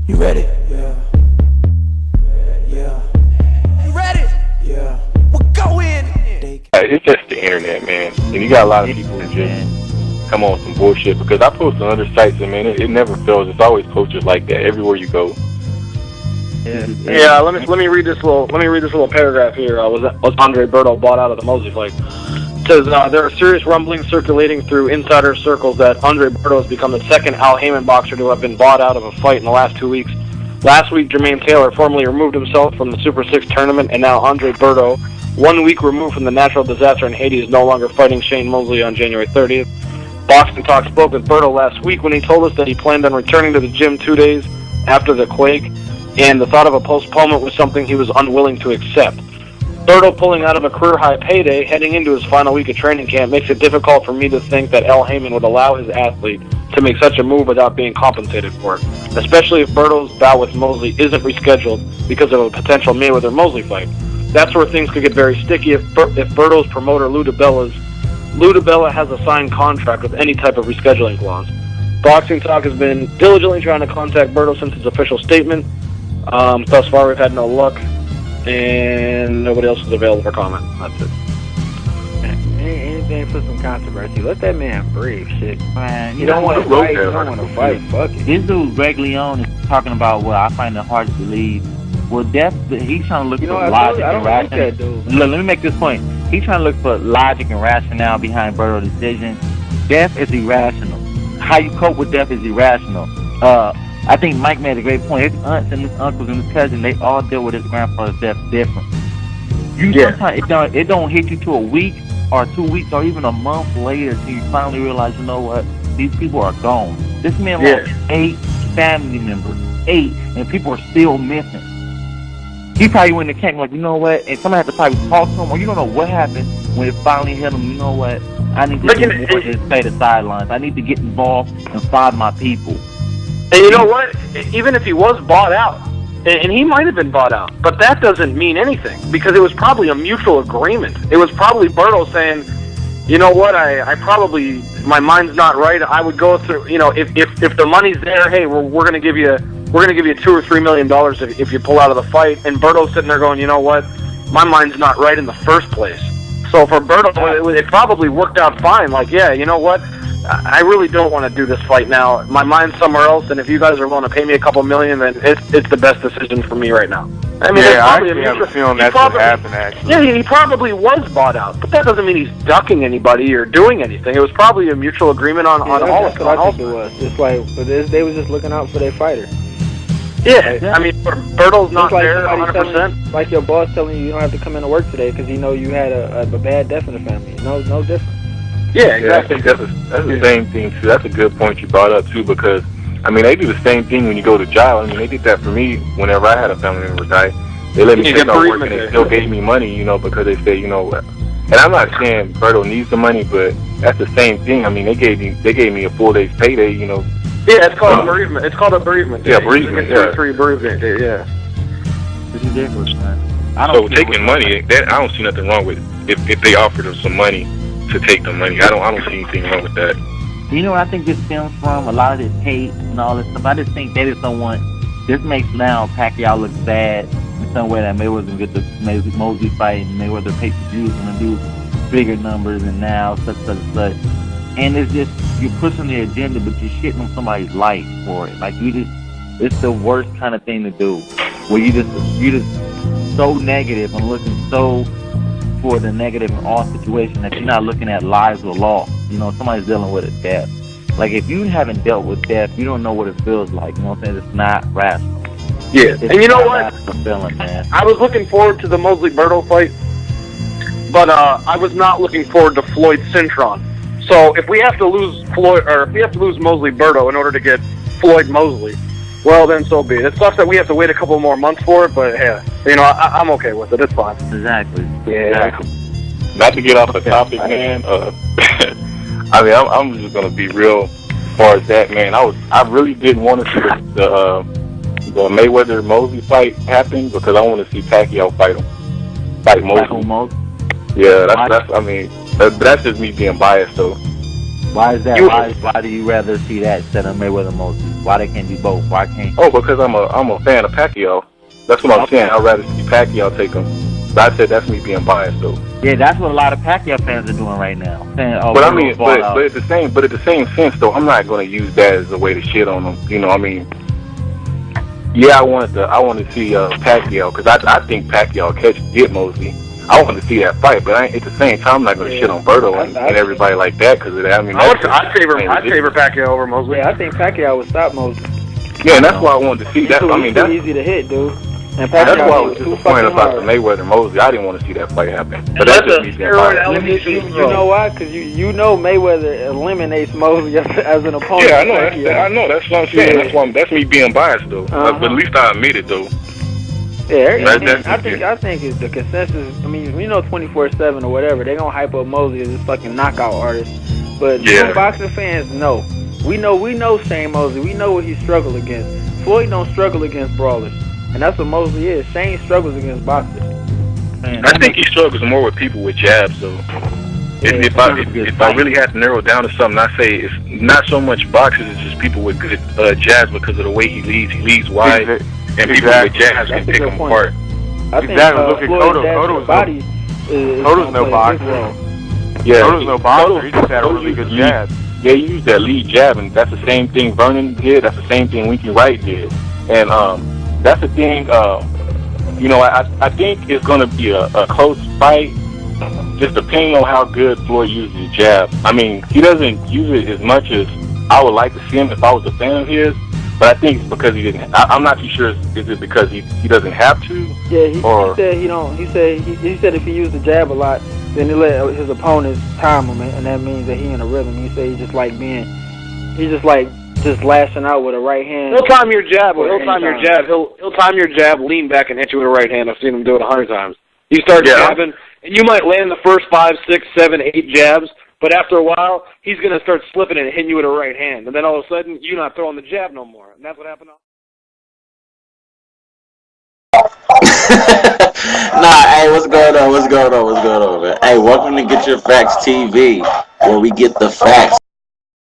You ready? Yeah. Yeah. You ready? Yeah. We're going. It's just the internet, man. And you got a lot of people who just come on some bullshit, because I post on other sites and, man, it never fails. It's always posters like that everywhere you go. Yeah, let me read this little paragraph here. Was Andre Berto bought out of the Mosley fight? It says there are serious rumblings circulating through insider circles that Andre Berto has become the second Al Haymon boxer to have been bought out of a fight in the last 2 weeks. Last week, Jermaine Taylor formally removed himself from the Super 6 tournament, and now Andre Berto, 1 week removed from the natural disaster in Haiti, is no longer fighting Shane Mosley on January 30th. Boxing Talk spoke with Berto last week when he told us that he planned on returning to the gym 2 days after the quake, and the thought of a postponement was something he was unwilling to accept. Berto pulling out of a career-high payday heading into his final week of training camp makes it difficult for me to think that Al Haymon would allow his athlete to make such a move without being compensated for it, especially if Berto's bout with Mosley isn't rescheduled because of a potential Mayweather-Mosley fight. That's where things could get very sticky if Berto's promoter, Lou DiBella has a signed contract with any type of rescheduling clause. Boxing Talk has been diligently trying to contact Berto since his official statement. Thus far, we've had no luck, and nobody else is available for comment. That's it. Anything for some controversy. Let that man breathe. Shit, man. You don't want to fight. You don't want to fight. Fuck it. This dude, Greg Leone, is talking about what I find it hard to believe. Well, he's trying to look for logic and rationale. Let me make this point. He's trying to look for logic and rationale behind Berto's decision. Death is irrational. How you cope with death is irrational. I think Mike made a great point. His aunts and his uncles and his cousins, they all deal with his grandfather's death different. Sometimes it don't hit you to a week or 2 weeks or even a month later till you finally realize, you know what, these people are gone. This man lost 8 family members, 8, and people are still missing. He probably went in the camp like, you know what, and somebody had to probably talk to him, or you don't know what happened when it finally hit him. You know what, I need to do more than stay the sidelines. I need to get involved and find my people. And you know what? Even if he was bought out, and he might have been bought out, but that doesn't mean anything, because it was probably a mutual agreement. It was probably Berto saying, you know what, I probably, my mind's not right. I would go through, you know, if the money's there, hey, we're gonna give you $2 or $3 million if you pull out of the fight. And Berto's sitting there going, you know what, my mind's not right in the first place. So for Berto, it probably worked out fine. Like, yeah, you know what, I really don't want to do this fight now. My mind's somewhere else, and if you guys are willing to pay me a couple million, then it's the best decision for me right now. I mean, yeah, I actually have a feeling that's what happened, actually. Yeah, he probably was bought out, but that doesn't mean he's ducking anybody or doing anything. It was probably a mutual agreement on all of it. I think it was. It's like, they was just looking out for their fighter. Yeah, I mean, Berto's not like there 100%. Like your boss telling you don't have to come into work today because you know you had a bad death in the family. No different. Yeah, exactly. I think that's the same thing, too. That's a good point you brought up, too, because, I mean, they do the same thing when you go to jail. I mean, they did that for me whenever I had a family member die. They let me start working, and they still gave me money, you know, because they say, you know, and I'm not saying Berto needs the money, but that's the same thing. I mean, they gave me a full day's payday, you know. Yeah, it's called a bereavement. It's called a bereavement. Yeah, bereavement. Yeah, bereavement. Yeah. It's ridiculous, man. So taking money, I don't see nothing wrong with it if they offered them some money to take the money. I don't see anything wrong with that. You know what I think this stems from? A lot of this hate and all this stuff. I just think they just don't want. This makes now Pacquiao look bad in some way that Mayweather get the Mosley fight and Mayweather pay-per-views and do bigger numbers and now such. And it's just, you're pushing the agenda, but you're shitting on somebody's life for it. Like, it's the worst kind of thing to do. Where you're just so negative and looking so for the negative in all situations that you're not looking at lives or loss. You know, somebody's dealing with a death. Like, if you haven't dealt with death, you don't know what it feels like. You know what I'm saying? It's not rational. Yeah, and you know what? Feeling, man. I was looking forward to the Mosley-Berto fight, but I was not looking forward to Floyd-Cintron. So if we have to lose Mosley-Berto in order to get Floyd-Mosley, well, then so be it. It sucks that we have to wait a couple more months for it, but yeah, you know, I'm okay with it. It's fine. Exactly. Yeah. Exactly. Not to get off the topic, man. I mean, I'm just gonna be real as far as that, man. I really didn't want to see the Mayweather-Mosley fight happen because I want to see Pacquiao fight Mosley. Mosley. Yeah, that's I mean, that's just me being biased, though. Why is that? Why do you rather see that instead of Mayweather Mosley? Why they can't do both? Why can't? Oh, because I'm a fan of Pacquiao. That's what I'm saying. I'd rather see Pacquiao take him. But I said that's me being biased though. Yeah, that's what a lot of Pacquiao fans are doing right now. Saying, oh, but I mean, but at the same sense though, I'm not going to use that as a way to shit on them. You know, I mean, yeah, I want to see Pacquiao because I think Pacquiao get Mosley. I want to see that fight, but at the same time, I'm not going to shit on Berto and everybody like that because of that. I mean, I'd favor Pacquiao over Mosley. Yeah, I think Pacquiao would stop Mosley. Yeah, and that's why I wanted to see that. I mean, that's easy to hit, dude. And that's why I was disappointed about the Mayweather Mosley. I didn't want to see that fight happen. But that's just me being biased. You know why? Because you know Mayweather eliminates Mosley as an opponent. Yeah, I know. That's what I'm saying. That's me being biased though. But at least I admit it though. Yeah, I think it's the consensus. I mean, 24/7 or whatever, they're gonna hype up Mosley as this fucking knockout artist. But some boxing fans know. We know Shane Mosley. We know what he struggled against. Floyd don't struggle against brawlers, and that's what Mosley is. Shane struggles against boxers. I think he struggles more with people with jabs, though. If I really had to narrow it down to something, I say it's not so much boxers, it's just people with good jabs because of the way he leads. He leads wide, and people with jabs can pick him apart. I think look at Coto's body. Coto's no boxer. Yeah, Coto's no boxer. He just had a really good jab. Yeah, he used that lead jab, and that's the same thing Vernon did. That's the same thing Winky Wright did, and that's the thing. I think it's going to be a close fight, just depending on how good Floyd uses the jab. I mean, he doesn't use it as much as I would like to see him if I was a fan of his, but I think it's because he didn't. I'm not too sure. Is it because he doesn't have to? Yeah, he said he don't. He said if he used the jab a lot, then he let his opponents time him, and that means that he in a rhythm. He said he's just lashing out with a right hand. He'll time your jab. He'll time your jab. He'll time your jab, lean back, and hit you with a right hand. I've seen him do it 100 times. You start jabbing, and you might land the first 5, 6, 7, 8 jabs, but after a while, he's going to start slipping and hitting you with a right hand. And then all of a sudden, you're not throwing the jab no more. And that's what happened. Hey, what's going on, man? Hey, welcome to Get Your Facts TV, where we get the facts.